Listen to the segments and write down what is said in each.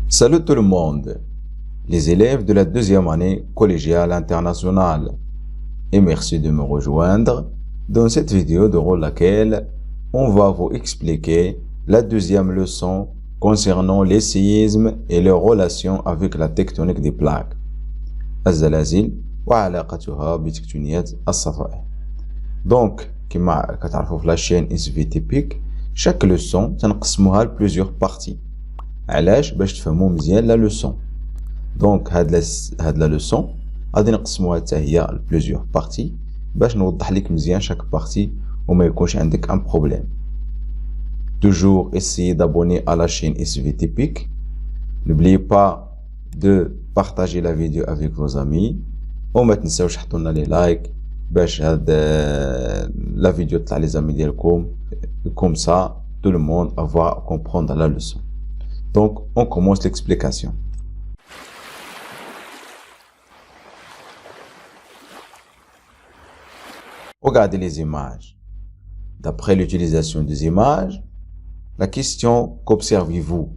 Salut tout le monde, les élèves de la deuxième année collégiale internationale, et merci de me rejoindre dans cette vidéo durant laquelle on va vous expliquer la deuxième leçon concernant les séismes et leurs relations avec la tectonique des plaques, الزلازل وعلاقتها بتكتونيات الصفائح. Donc, كما كتعرفوا في la chaîne SVTPIC, chaque leçon تنقسموها ل plusieurs parties. علاش؟ باش تفهموا مزيان لا لوسون. دونك هاد لا لوسون غادي نقسموها حتى هي ل بلوزيور بارتي باش نوضح لك مزيان شاك بارتي وما يكونش عندك ان بروبليم. Toujours essayez d'abonner à la chaîne SVTPIC. N'oubliez pas de partager la vidéo avec vos amis. وما تنساوش تحطوا لنا لي لايك باش هاد لا فيديو تطلع لي زامي ديالكم. Comme ça, tout le monde va comprendre la leçon. Donc, on commence l'explication. Regardez les images. D'après l'utilisation des images, la question qu'observez-vous?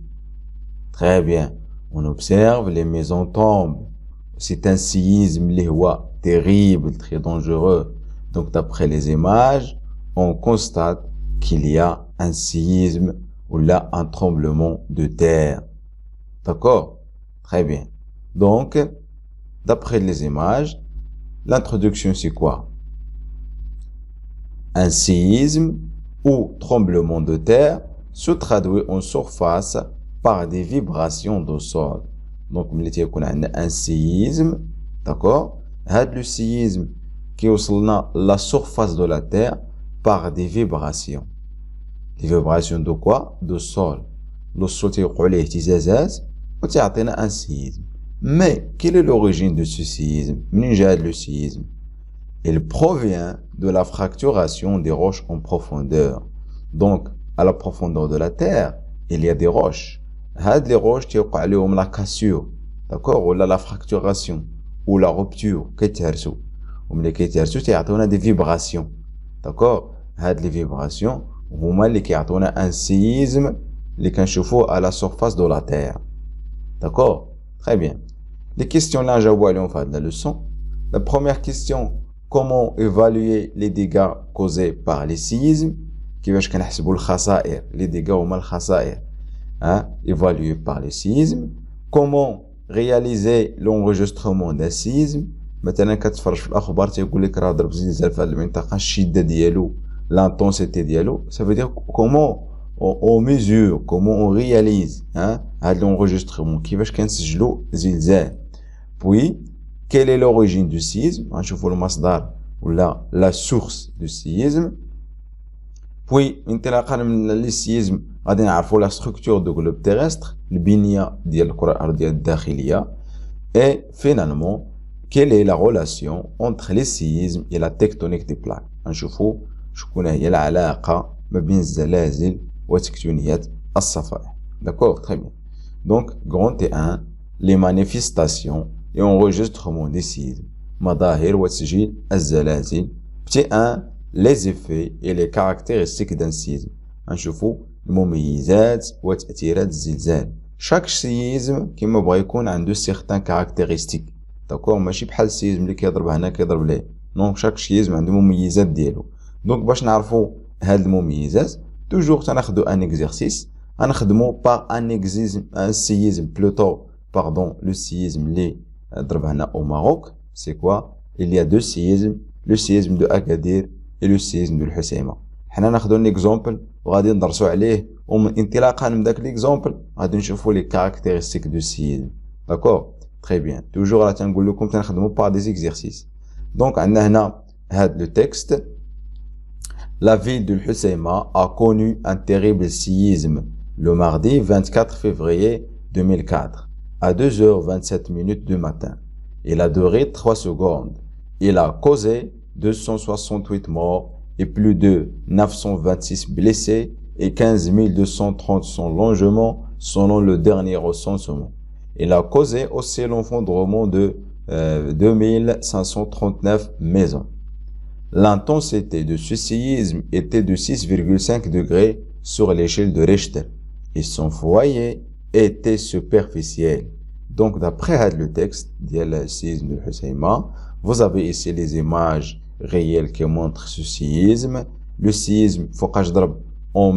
Très bien. On observe les maisons tombent. C'est un séisme terrible, très dangereux. Donc, d'après les images, on constate qu'il y a un séisme ou là un tremblement de terre. D'accord? Très bien. Donc, d'après les images, l'introduction c'est quoi? Un séisme ou tremblement de terre se traduit en surface par des vibrations au sol. Donc, on a un séisme, d'accord? Le séisme qui est la surface de la terre par des vibrations. Les vibrations de quoi? De sol. Le sol تيوقعوا ليه اهتزازات وتعطينا un séisme. Mais quelle est l'origine de ce séisme? منين جا le séisme? Il provient de la fracturation des roches en profondeur. Donc, à la profondeur de la terre, il y a des roches. هاد les roches تيوقع لهم la cassure, d'accord? Ou la fracturation ou la rupture كيتهرسوا. وملي كيتهرسوا تيعطيونا des vibrations. D'accord? هاد les vibrations هما اللي كيعطونا ان séisme اللي كنشوفوه à la surface de la terre. D'accord? Très bien. Les questions là نجاوبوا عليهم في هاد la leçon. La première question, comment évaluer les dégâts causés par les séismes? كيفاش كنحسبوا الخسائر؟ les dégâts هما الخسائر évalués par les séismes. Comment réaliser l'enregistrement d'un séisme? مثلا كتفرج في الاخبار تيقول لك راه ضرب زلزال في هاد المنطقه الشده ديالو l'intensité dialogue, ça veut dire comment on mesure, comment on réalise l'enregistrement, كيفاش كنسجلوا زلزال. Puis, quelle est l'origine du séisme? نشوفوا المصدر ولا la source du séisme. Puis, انطلاقا من السيزم غادي نعرفوا la structure du globe terrestre, البنية ديال الكرة الأرضية الداخلية. Et finalement, quelle est la relation entre les séismes et la tectonique des plaques? نشوفوا شكون هي العلاقة ما بين الزلازل وتكتونيات الصفائح. D'accord? Très bien. Donc, grand T1, les manifestations et enregistrement des séismes. مظاهر وتسجيل الزلازل. Petit 1, les effets et les caractéristiques d'un séisme. نشوفوا المميزات وتأثيرات الزلزال. Chaque séisme كما بغا يكون عنده certaines caractéristiques. D'accord? ماشي بحال السيزم اللي كيضرب هنا كيضرب ليه. Donc, chaque séisme عنده مميزات ديالو. Donc, باش نعرفوا هاد المميزات toujours تناخدو un exercice غنخدمو par un séisme plutôt pardon le séisme اللي ضرب هنا au Maroc. C'est quoi? Il y a deux séismes, le séisme de Agadir et le séisme de الحسيمة. حنا ناخدو un exemple وغادي ندرسو عليه ومن انطلاقا من داك l'exemple غادي نشوفو les caractéristiques du séisme. D'accord? Très bien. Toujours راه تنقول لكم تنخدمو par des exercices. Donc عندنا هنا هاد le texte. La ville de Husseima a connu un terrible séisme le mardi 24 février 2004 à 2h27 du matin. Il a duré 3 secondes. Il a causé 268 morts et plus de 926 blessés et 15 230 sans logement selon le dernier recensement. Il a causé aussi l'effondrement de 2539 maisons. L'intensité de ce séisme était de 6,5 degrés sur l'échelle de Richter et son foyer était superficiel. Donc, d'après le texte, le séisme de Husseima, vous avez ici les images réelles qui montrent ce séisme. Le séisme, en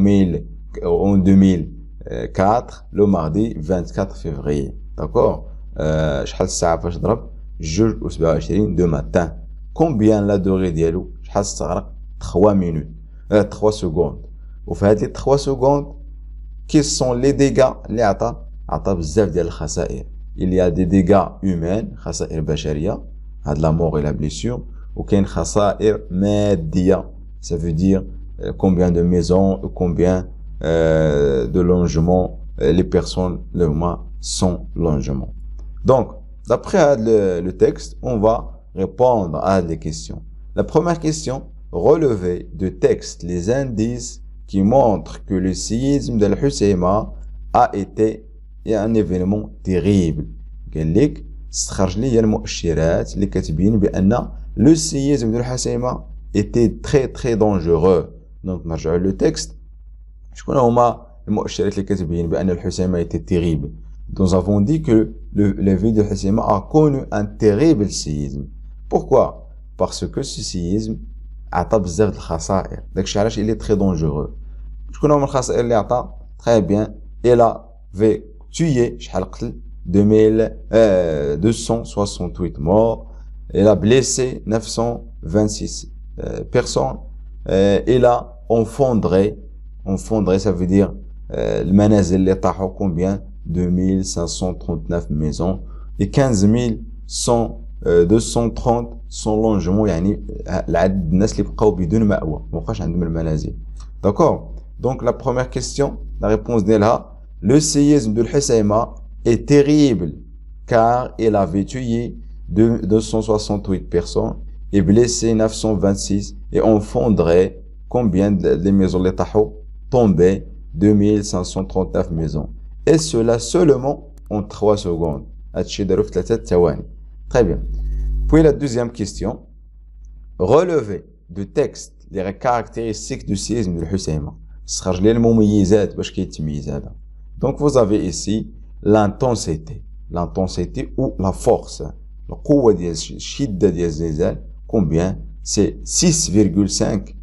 2004, le mardi 24 février. D'accord? شحال الساعة فاش ضرب 2:27 de matin. Combien la durée ديالو شحال استغرق 3 minutes 3 secondes. وفي هاد لي 3 secondes quels sont les dégâts اللي عطا بزاف ديال الخسائر. Il y a des dégâts humains, خسائر بشرية, هاد la mort et la blessure, وكاين خسائر مادية, ça veut dire combien de maisons, combien de logements les personnes le mois sans logement. Donc, d'après le texte, on va répondre à des questions. La première question, relever de texte les indices qui montrent que le séisme de Husseima a été un événement terrible. قال لك استخرج لي المؤشرات اللي كتبين بأن le séisme de Husseima était très très dangereux. Donc نرجعوا le texte. شكون هما المؤشرات اللي كتبين بأن الحسيمة était terrible. Nous avons dit que la ville de Husseima a connu un terrible séisme. Pourquoi? Parce que ce séisme عطى بزاف د الخسائر. داكشي علاش il est très dangereux. شكون هما الخسائر اللي عطى؟ Très bien. Il avait tué شحال قتل 268 morts. Il a blessé 926 personnes. Il a effondré, ça veut dire المنازل اللي طاحوا combien 2539 maisons et 15230 sans logement, يعني العدد الناس اللي بقاو بدون مأوى ما بقاش عندهم المنازل. D'accord? Donc la première question, la réponse ديالها, le séisme de Husseima est terrible car il avait tué 268 personnes et blessé 926 et effondré combien de maisons اللي طاحوا tombé 2539 maisons. Et cela seulement en 3 secondes. هادشي دارو في 3 ثواني. Très bien. Puis la deuxième question. Relever de texte les caractéristiques du séisme de Husseima. استخرج لي المميزات باش كيتميز هذا. Donc vous avez ici l'intensité ou la force. القوة ديال الشدة ديال الزلزال combien? C'est 6,5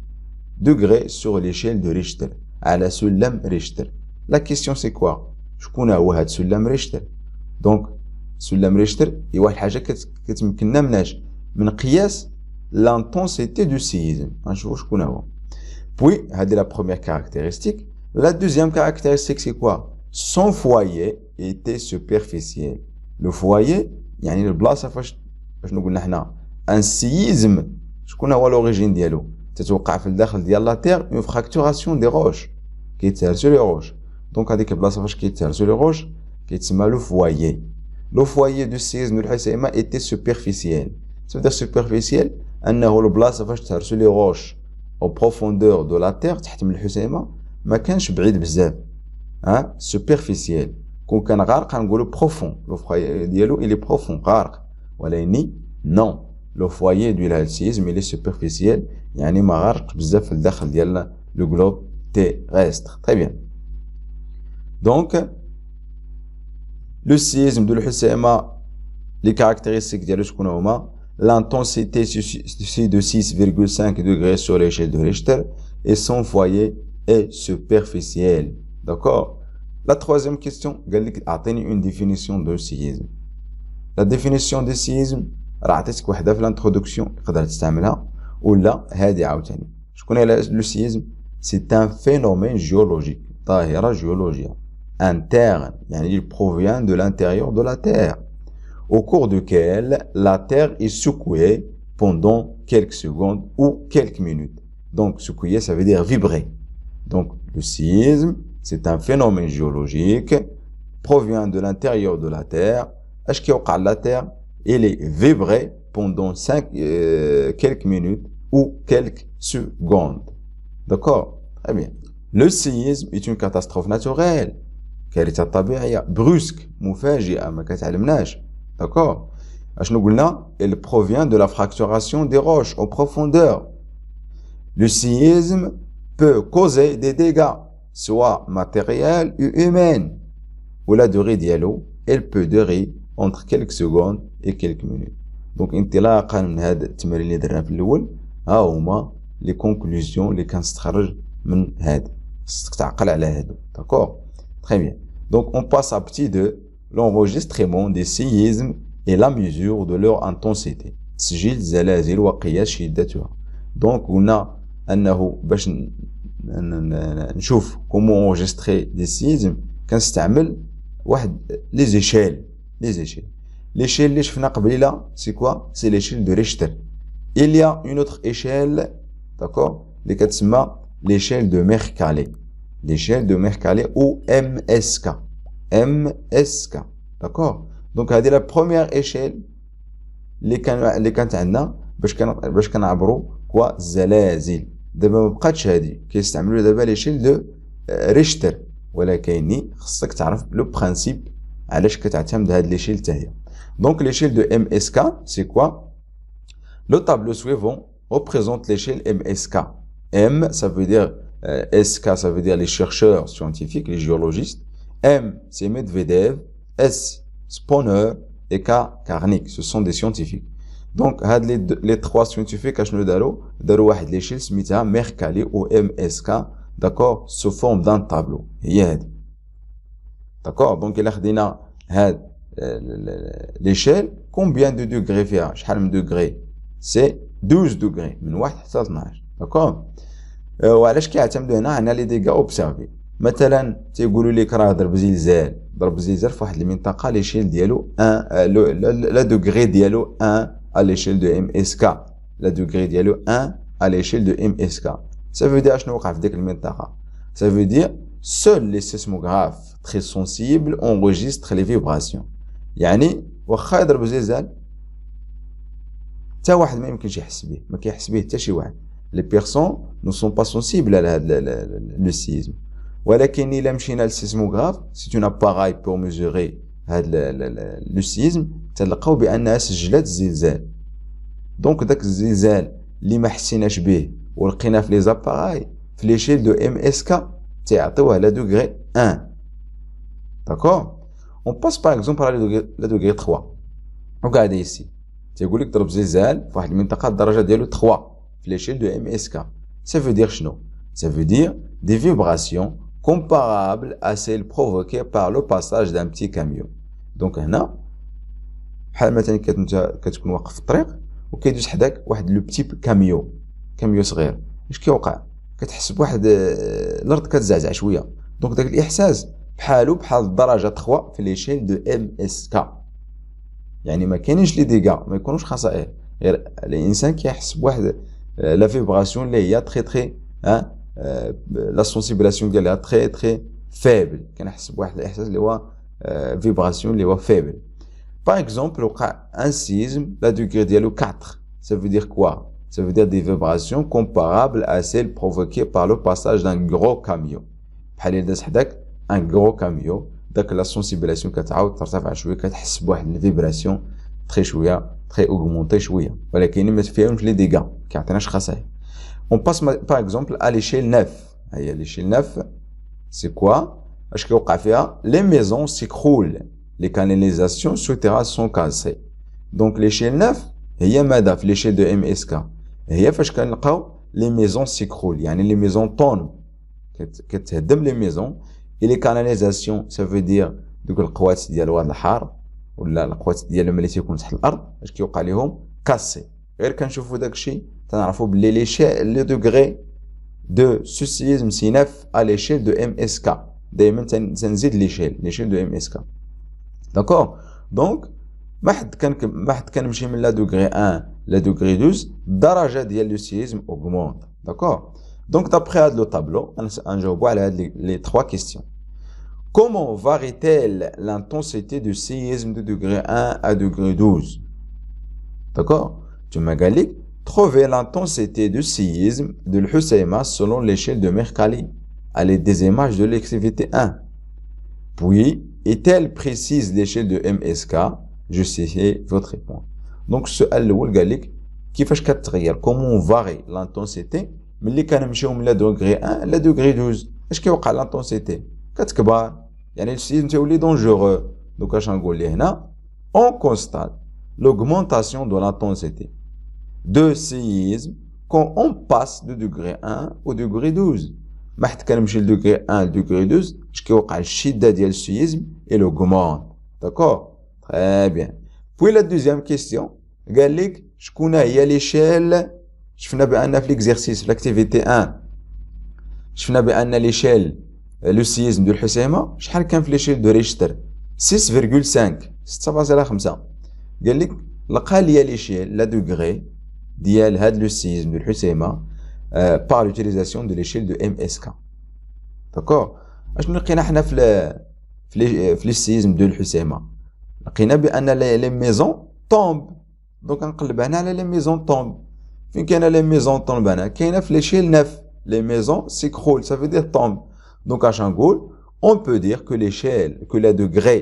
degrés sur l'échelle de Richter. على سلم ريشتر. La question c'est quoi? شكون هو هاد سلم ريشتر؟ Donc سلم ريشتر هي واحد الحاجة كتمكننا من قياس l'intensité du séisme. غنشوفو شكون هو. Puis هذه la première caractéristique. La deuxième caractéristique c'est quoi? Son foyer était superficiel. Le foyer يعني البلاصة فاش نقولنا حنا ان séisme شكون هو l'origine ديالو؟ تتوقع في الداخل ديال لا تير اون فراكتوراسيون دي روش كيتهرسو لي روش. دونك هذيك البلاصه فاش كيتهرسو لي روش كيتسمى لو فوايي. لو فوايي دو سيزم دو الحسيمه ايتي سوبرفيسيال. سو سوبرفيسيال انه البلاصه فاش تهرسو لي روش او بروفوندور دو لا تير تحت من الحسيمه ما كانش بعيد بزاف. سوبرفيسيال. كون كان غارق غنقولو بروفون. لو فوايي ديالو الي بروفون غارق. ولكن نو لو فوايي ديال هاد السيزم الي سوبرفيسيال يعني ما غارق بزاف في الداخل ديال لو جلوب terrestre. Très bien. Donc le séisme de Husseima, les caractéristiques ديالو شكون هما؟ L'intensité c'est de 6,5 degrés sur l'échelle de Richter et son foyer est superficiel. D'accord? La troisième question, قال لك اعطيني une définition de séisme. La définition de séisme راه عطيتك وحده في الانترودكسيون تقدر تستعملها ولا هادي عاوتاني. شكون هي لو سيزم؟ C'est un phénomène géologique, ظاهرة géologique, interne, يعني il provient de l'intérieur de la Terre, au cours duquel la Terre est secouée pendant quelques secondes ou quelques minutes. Donc secouer, ça veut dire vibrer. Donc le séisme, c'est un phénomène géologique, provient de l'intérieur de la Terre. اش كيوقع la Terre? Il est vibré pendant quelques minutes ou quelques secondes. D'accord? Très bien. Le séisme est une catastrophe naturelle. كارثة طبيعية brusque مفاجئة ما كتعلمناش. D'accord? اشنو قلنا؟ Il provient de la fracturation des roches en profondeur. Le séisme peut causer des dégâts, soit matériels ou humains. ou la durée ديالو elle peut durer entre quelques secondes et quelques minutes. Donc انطلاقا من هذا التمرين اللي درنا في الاول ها هما لي كونكلوزيون اللي كنستخرج من هذا خصك تعقل على هادو داكور très bien. Donc on passe à petit 2 l'enregistrement des séismes et la mesure de leur intensité تسجيل زلازل وقياس شدتها. Donc قلنا انه باش نشوف comment enregistrer des séismes كنستعمل واحد les échelles. L'échelle اللي شفنا قبيله c'est quoi? C'est l'échelle de Richter. Il y a une autre échelle, d'accord, اللي كتسمى l'échelle de Mercalli. L'échelle de Mercalli ou MSK. MSK, d'accord. Donc هذه la première échelle اللي كانت عندنا باش كنعبروا كوا الزلازل. دابا ما بقاتش هذه كيستعملوا دابا l'échelle de Richter ولكن خصك تعرف لو برينسيپ علاش كتعتمد هاد l'échelle حتى هي. Donc l'échelle de MSK, c'est quoi? Le tableau suivant représente l'échelle MSK. M, ça veut dire SK, ça veut dire les chercheurs scientifiques, les géologistes. M, c'est Medvedev. S, Spooner. Et K, Karnik. Ce sont des scientifiques. Donc, les trois scientifiques, darou واحد l'échelle سميتها Mercalli ou MSK, d'accord, sous forme d'un tableau. D'accord? Donc, il a خدينا هاد l'échelle, combien de degrés فيها شحال من degrés? C'est 12 degrés من 1 حتى 12. d'accord. وعلاش كيعتمدوا هنا على لي ديغا اوبسيرفي. مثلا تيقولوا لك راه ضرب زلزال في واحد المنطقه ليشيل ديالو 1 لا دوغري ديالو 1 à l'échelle de MSK. لا دوغري ديالو 1 à l'échelle de MSK. ça veut dire شنو وقع في ديك المنطقه. ça veut dire seuls les sismographes très sensibles enregistrent les vibrations. يعني واخا يضرب زلزال حتى واحد ما يمكنش يحس به، ما كيحس به حتى شي واحد. les personnes ne sont pas sensibles à le séisme. ولكن الا مشينا للسيسموغراف c'est un appareil pour mesurer هذا le séisme تلقاو بانها سجلت الزلزال. دونك داك الزلزال اللي ما حسيناش به ولقيناه في لي زاباراي في ليشيل دو ام اس كا تيعطيوه على دوغري 1. داكور. On passe par exemple à la degré 3. وقاعد ici. تيقول لك ضرب زلزال في واحد المنطقة الدرجة ديالو 3 في l'échelle de MSK. Ça veut dire شنو؟ Ça veut dire des vibrations comparables à celles provoquées par le passage d'un petit camion. Donc هنا بحال مثلا كتكون واقف في الطريق وكيدوز حداك واحد لو بتي كاميو صغير. اش كيوقع؟ كتحس بواحد الارض كتزعزع شويه. دونك داك الاحساس بحال الدرجه 3 في ليشيل دو ام اس كا. يعني ما كاينينش لي ديغا، ما يكونوش خسائر، غير الانسان كيحس بواحد لا فيبراسيون اللي هي تري لا سونسيبيلاسيون ديالها تري فيبل. كنحس بواحد الاحساس اللي هو فيبراسيون اللي هو فيبل. Par exemple, un séisme, la degré dialogue 4. Ça veut dire quoi? Ça veut dire des vibrations comparables à celles provoquées par le passage d'un gros camion. Un gros camion. Donc la sensibilisation كتعاود ترتفع شويه كتحس بواحد الفيبراسيون très شويه très augmentée شويه ولكن ما فيهمش لي ديغا كيعطيناش خسائر. On passe par exemple à l'échelle 9. هي l'échelle 9 c'est quoi? اش كيوقع فيها؟ Les maisons s'écroulent. Les canalisations souterraines sont cassées. Donc l'échelle 9 هي ماذا في l'échelle de MSK؟ هي فاش كنلقاو les maisons s'écroulent يعني les maisons tombent كتهدم les maisons. Et les canalisations ça veut dire دوك القوات ديال واد الحار ولا القوات ديال ملي تيكون تحت الارض اش كيوقع لهم كاسي. غير كنشوفوا داكشي تنعرفوا بلي لي دوغري دو سو سيزم سي 9 à l'échelle de MSK. دائما تنزيد l'échelle de MSK. D'accord. Donc ما حد كنمشي من لا دوغري 1 لا دوغري 12 الدرجه ديال لو سيزم augmente. D'accord. Donc d'après le tableau نجاوبوا على هاد les trois questions. Comment varie-t-elle l'intensité du séisme de degré 1 à degré 12? D'accord. Tu m'as dit trouver l'intensité du séisme de l'Husseima selon l'échelle de Mercalli à l'aide des images de l'activité 1. Puis est-elle précise l'échelle de MSK? Justifiez votre réponse. Donc السؤال الأول قال لك كيفاش كتغير comment varie l'intensité ملي كنمشيو من لا دوغري 1 لا دوغري 12 اش كيوقع لانطونسيتي؟ كتكبر يعني السيزم تيولي dangereux. Donc اش نقول لي هنا on constate l'augmentation de l'intensité de séisme quand on passe de degré 1 au degré 12. ما حتى كنمشي ل degré 1 ل degré 12 اش كيوقع الشده ديال السيزم elle augmente. D'accord? Très bien. Puis la deuxième question قال لك شكون هي ليشيل. شفنا بان في ليكزيرسيس في لاكتيفيتي 1 شفنا بان ليشيل لو سيزم ديال الحسيمه شحال كان في ليشيل دو ريشتر 6.5 6.5. قال لك لقى لي ليشيل لا دوغري ديال هاد لو سيزم ديال الحسيمه par l'utilisation de l'échelle de MSK. D'accord? اشنو لقينا حنا في لي سيزم ديال الحسيمه لقينا بان لي ميزون طومب. دونك نقلب هنا على لي ميزون طومب. فين كاينه لي ميزون طومب هنا كاينه في ليشيل 9 les maisons s'écroulent, ça veut dire tombent. Donc à Changoul, on peut dire que l'échelle, que le degré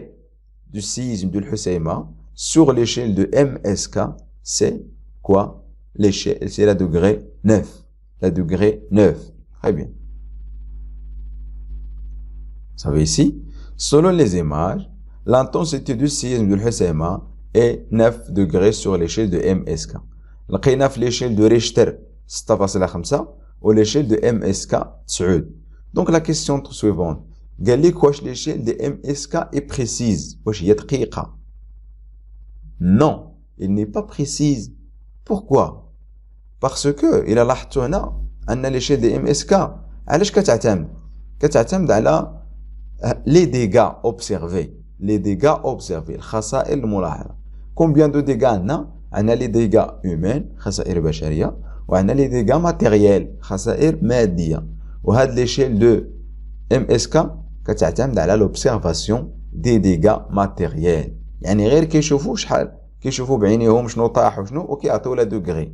du séisme de l'Husseima sur l'échelle de MSK, c'est quoi? L'échelle, c'est la degré 9. La degré 9. Très bien. Vous savez ici, selon les images, l'intensité du séisme de l'Husseima est 9 degrés sur l'échelle de MSK. لقينا في l'échelle de Richter 6.5 ou l'échelle de MSK 9. Donc la question suivante, قال لك واش l'échelle de MSK est précise, واش هي دقيقة؟ Non, il n'est pas précise. Pourquoi? Parce que إلا لاحظتوا هنا أن l'échelle de MSK علاش كتعتمد على les dégâts observés, الخسائر الملاحظة. Combien de dégâts عندنا les dégâts humains خسائر بشرية وعندنا les dégâts matériels خسائر مادية. وهاد ليشيل دو MSK كتعتمد على l'observation des dégâts matériels. يعني غير كيشوفوا شحال كيشوفوا بعينيهم شنو طاح وشنو وكيعطيو لا دوغري.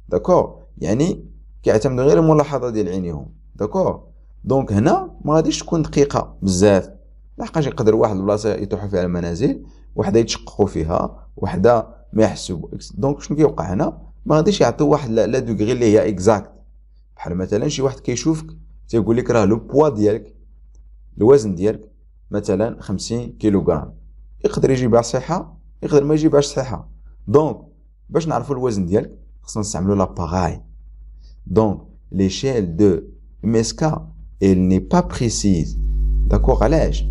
داكور؟ يعني كيعتمدوا غير الملاحظة ديال عينيهم. داكور؟ دونك هنا ما غاديش تكون دقيقة بزاف. لحقاش يقدر واحد البلاصة يطيحوا فيها المنازل، وحده يتشققوا فيها، وحده ما يحسوا. دونك شنو كيوقع هنا؟ ما غاديش يعطيو واحد لا دوغري اللي هي اكزاكت. بحال مثلا شي واحد كيشوفك تيقول لك راه لو بوا ديالك الوزن ديالك مثلا 50 كيلوغرام، يقدر يجيبها صحيحه يقدر ما يجيبهاش صحيحه. دونك باش نعرفوا الوزن ديالك خصنا نستعملوا لاباراي. دونك l'échelle de MSK elle n'est pas précise. داكوغ؟ علاش؟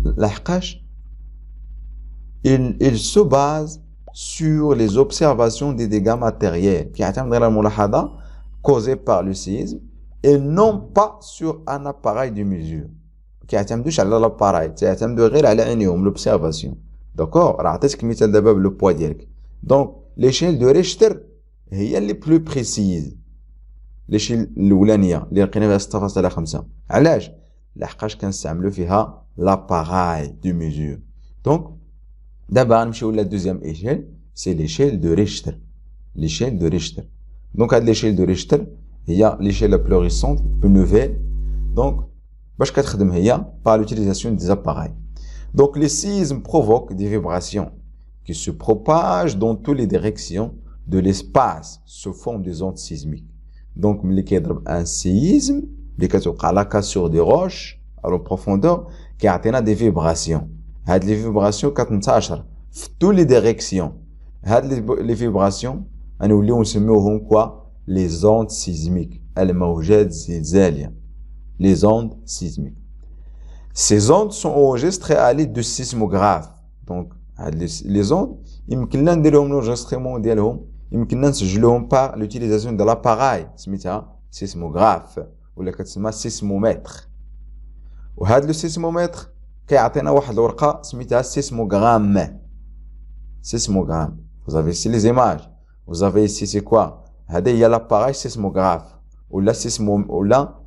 لحقاش il se base sur les observations des dégâts matériels كيعتمد على الملاحظة causée par le séisme et non pas sur un appareil de mesure. كيعتمدوش على لاباراي، تعتمدوا غير على عينيهم لوبسيرفاسيون. داكور؟ راه عطيتك مثال دابا بلو بوا ديالك. دونك ليشيل دو ريشتر هي اللي بلو بريسيز، ليشيل الاولانيه اللي لقينا فيها 6.5. علاش؟ لحقاش كنستعملوا فيها l'appareil de mesure. Donc, d'abord, نمشيو لا deuxième échelle, c'est l'échelle de Richter. L'échelle de Richter. Donc, l'échelle de Richter هي l'échelle la plus récente, plus nouvelle. Donc, باش كتخدم هي par l'utilisation des appareils. Donc, les séismes provoquent des vibrations qui se propagent dans toutes les directions de l'espace sous forme des ondes sismiques. Donc, ملي كيضرب un séisme اللي كتوقع لا cassure des roches à la profondeur كيعطينا دي فيبراسيون. هاد لي فيبراسيون كتنتشر في tous les directions. هاد لي فيبراسيون غنوليو نسميوهم كوا لي زوند سيزميك، الموجات الزلزاليه. لي زوند سيزميك. Ces ondes sont enregistrées à l'aide de sismographes. Donc هاد لي زوند يمكننا نديرهم لونجستريمون ديالهم، يمكننا نسجلوهم par l'utilisation de l'appareil سميتها سيسموغراف ولا كتسمى سيسمومتر. وهاد لو سيسمومتر كيعطينا واحد الورقه سميتها سيسموغرام. سيسموغرام. Vous avez ici les images. Vous avez ici c'est quoi? هذا هي l'appareil سيسموغراف ولا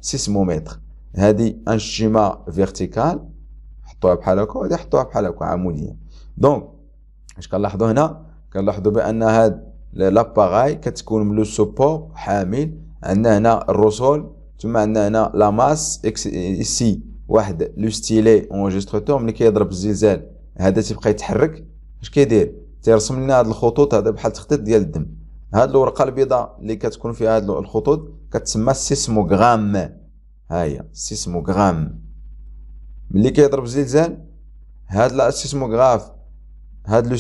سيسمومتر. هذه ان شيما فيرتيكال حطوها بحال هكا وهذه حطوها بحال هكا عموديه. دونك اش كنلاحظوا هنا؟ كنلاحظوا بان هاد لاباراي كتكون من لو سوبور حامل. عندنا هنا الرسول، ثم عندنا هنا لا ماس ايسي واحد لو ستيلي اونجستراتور. ملي كيضرب الزلزال هذا تيبقى يتحرك. اش كيدير؟ تيرسم لنا هاد الخطوط هذا بحال التخطيط ديال الدم. هاد الورقه البيضاء اللي كتكون فيها هاد الخطوط كتسمى سيسموغرام. ها هي سيسموغرام. ملي كيضرب الزلزال هاد السيسموغراف هاد لو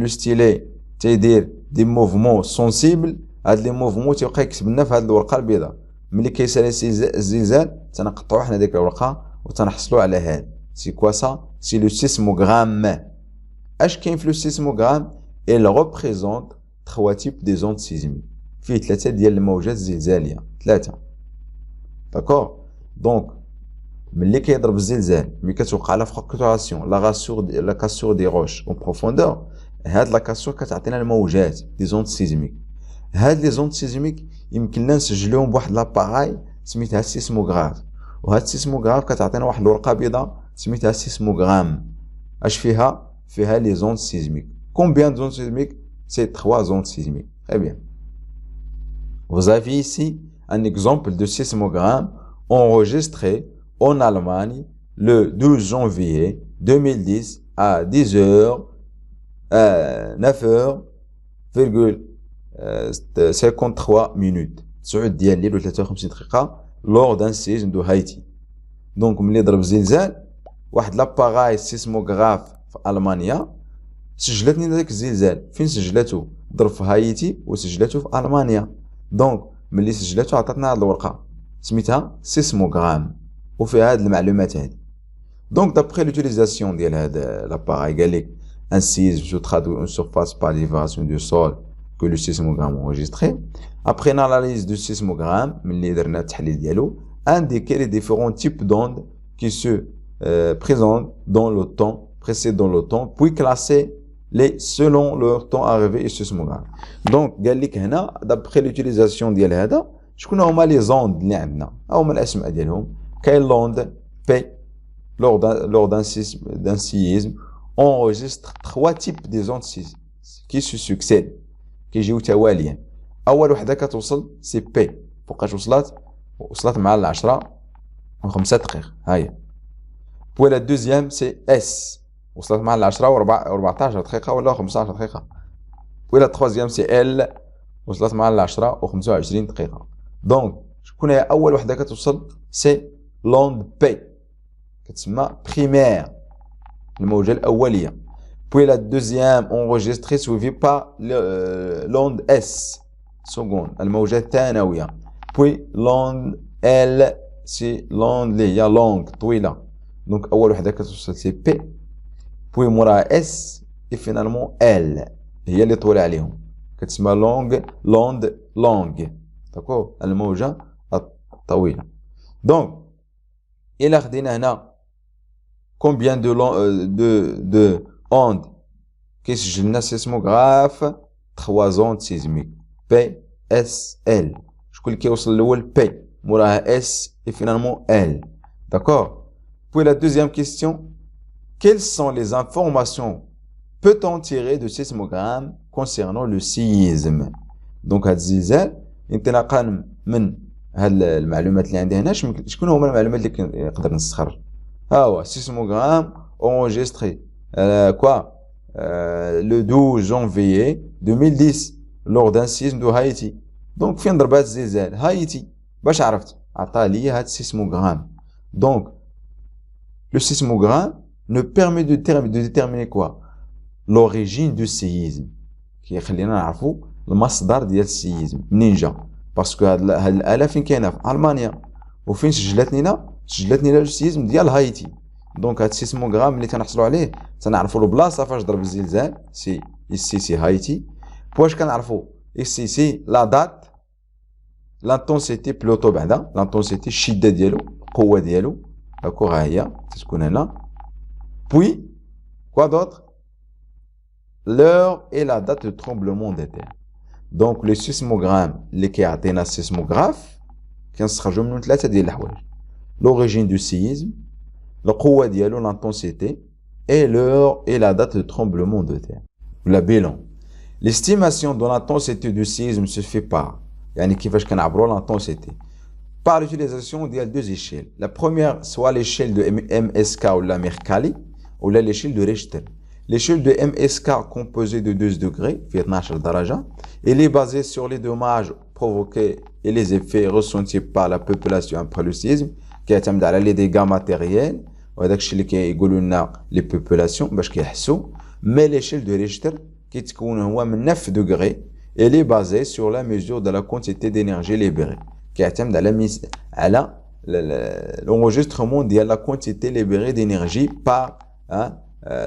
ستيلي تيدير دي موفمون سونسيبل. هاد لي موفمون تيبقى يكتب لنا في هاد الورقه البيضاء. ملي كيسالي الزلزال تنقطعوا حنا ديك الورقه وتنحصلوا على هاد سي كوا سا سي لو سيسموغرام. اش كاين في لو سيسموغرام؟ il représente 3 types des ondes sismiques. فيه 3 ديال الموجات الزلزاليه 3. داكور. دونك ملي كيضرب الزلزال ملي كتوقع لا فراكتوراسيون لا كاسور دي روش اون بروفوندور هاد لا كاسور كتعطينا الموجات دي زوند سيزميك. هاد لي زوند سيزميك يمكن لنا نسجلوهم بواحد لاباراي سميتها السيسموغراف. وهاد السيسموغراف كتعطينا واحد الورقه بيضاء سميتها السيسموغرام. اش فيها؟ فيها لي زوند سيزميك. Combien de ondes sismiques? C'est 3 ondes sismiques. Très bien. Vous avez ici un exemple de sismogramme enregistré en Allemagne le 12 janvier 2010 à 10h, 9h,53 minutes. 9 ديال الليل و 53 دقيقة lors d'un séisme de Haïti. Donc, ملي ضرب زلزال واحد لاباراي سيسموغراف في ألمانيا سجلتني داك الزلزال. فين سجلته؟ ضرب في هايتي وسجلته في ألمانيا. دونك ملي سجلته عطاتنا هاد الورقة سميتها سيسموغرام وفيها هاد المعلومات هادي. دونك دابخي لوتيليزاسيون ديال هاد لاباراي قالك ان سيزم سو ترادوي اون سورفاس بار لي فيبراسيون دو سول كو لو سيسموغرام انجستري. ابخي ناناليز دو سيسموغرام ملي درنا التحليل ديالو انديكي لي ديفيرون تيب دوند كي سو بريزونت دون لو طون précèdent dans le temps puis classer les selon leur temps arrivé et sismographe. Donc قال لك هنا d'après l'utilisation ديال هذا شكون هما لي زوند اللي عندنا؟ هما الاسماء ديالهم. كاين لوند بي lors d'un séisme enregistre 3 types de ondes qui se succèdent كيجيو تواليا. اول وحده كتوصل سي بي. فوقاش وصلت مع 10 و5 دقائق ها هي. Puis la deuxième c'est S وصلت مع 10 و14 دقيقة ولا 15 دقيقة. Puis la troisième c'est L وصلت مع 10 و25 دقيقة. دونك شكون هي أول وحدة كتوصل؟ سي لوند بي كتسمى بريمير الموجة الأولية. Puis la deuxième enregistrée suivie par l'onde S seconde الموجة الثانوية. Puis l'onde L c'est l'onde اللي هي لونغ طويلة. دونك أول وحدة كتوصل سي بي. بوي موراها اس اي فينالمون ال هي اللي طويله عليهم كتسمى لونغ داكور الموجه الطويله. دونك الى خدينا هنا كومبيان دو اوند كيسجل لنا سيسموغراف 3 زوند سيزميك بي اس ال. شكون اللي كيوصل الاول؟ بي موراها اس اي فينالمون ال داكور. Puis la deuxième question, quelles sont les informations peut-on tirer de sismogramme concernant le séisme? Donc هاد الزلزال انطلاقا من هاد المعلومات اللي عندي هنا شكون هما المعلومات اللي نقدر نستخرج؟ ها هو سيسموغرام enregistré le 12 janvier 2010 lors d'un séisme de Haïti. Donc فين ضربات الزلزال؟ هايتي. باش عرفت؟ عطا لي هاد السيسموغرام. Donc le sismogramme nous permet de déterminer quoi? L'origine du séisme. Qui خلينا نعرفوا المصدر ديال السيزم منين جا. باسكو هاد الآلة فين كاينة؟ في ألمانيا. وفين سجلتني لنا السيزم ديال هايتي. دونك هاد السيسموغرام اللي تنحصلوا عليه تنعرفوا البلاصة فاش ضرب الزلزال سي ici سي هايتي. واش كنعرفوا ici سي لا دات لانتونسيتي بلوتو بعدا لانتونسيتي الشدة ديالو القوة ديالو داكوغ ها هي تتكون هنا. Puis quoi d'autre? L'heure et la date de tremblement de terre. Donc le sismogramme اللي كيعطينا السيسموغراف كنستخرجو منو 3 ديال الحوايج. L'origine du séisme, القوة ديالو l'intensité et l'heure et la date de tremblement de terre. ولا bilan. L'estimation de l'intensité du séisme se fait par يعني كيفاش كنعبروا l'intensité par l'utilisation de 2 échelles. La première, soit l'échelle de MSK ou la Mercalli, ou l'échelle de Richter. L'échelle de MSK composée de 2 degrés, 12 daraja, elle est basée sur les dommages provoqués et les effets ressentis par la population après le séisme, qui est les dégâts matériels, وهذاك الشيء اللي كيقولوا لنا لي بوبولاسيون باش كيحسوا. مي ليشيل دو ريشتر كيتكون هو من 9 دوغري et est basé sur la mesure de la quantité d'énergie libérée كيعتمد على l'enregistrement de la quantité libérée d'énergie par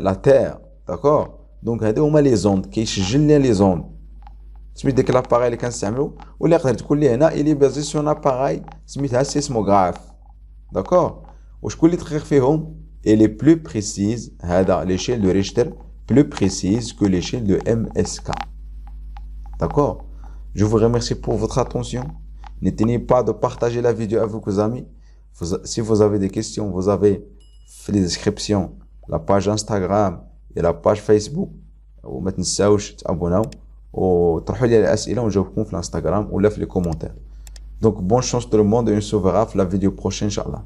la terre. D'accord. Donc هادو هما لي زوند كيسجل لنا لي زوند. سميت داك لاباراي اللي كنستعملو ولا يقدر تكون لي هنا الي بازي سون اباراي سميتها سيسموغراف. داكور. وشكون اللي دقيق فيهم elle est plus précise هذا l'échelle de Richter plus précise que l'échelle de MSK. D'accord. Je vous remercie pour votre attention. N'oubliez pas de partager la vidéo avec vos amis. Si vous avez des questions, vous avez fait les descriptions la page Instagram et la page Facebook. وما تنساوش تابوناو وطرحوا لي الاسئله ونجاوبكم في الانستغرام ولا في لي كومونتير. Donc bonne chance tout le monde et on se verra في la vidéo prochaine inchallah.